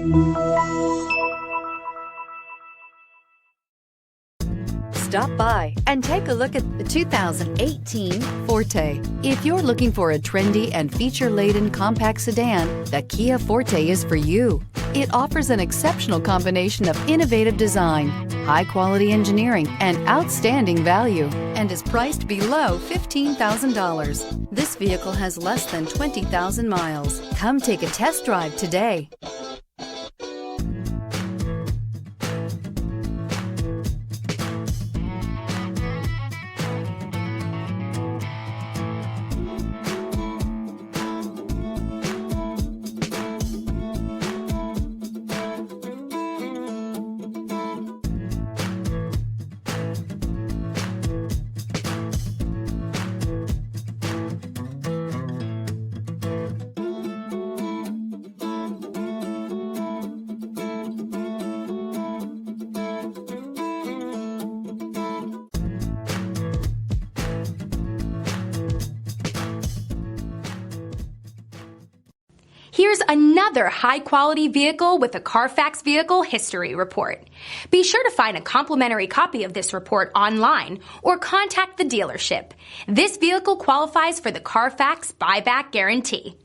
Stop by and take a look at the 2018 Forte. If you're looking for a trendy and feature-laden compact sedan, the Kia Forte is for you. It offers an exceptional combination of innovative design, high-quality engineering, and outstanding value, and is priced below $15,000. This vehicle has less than 20,000 miles. Come take a test drive today. Here's another high-quality vehicle with a Carfax Vehicle History Report. Be sure to find a complimentary copy of this report online or contact the dealership. This vehicle qualifies for the Carfax Buyback Guarantee.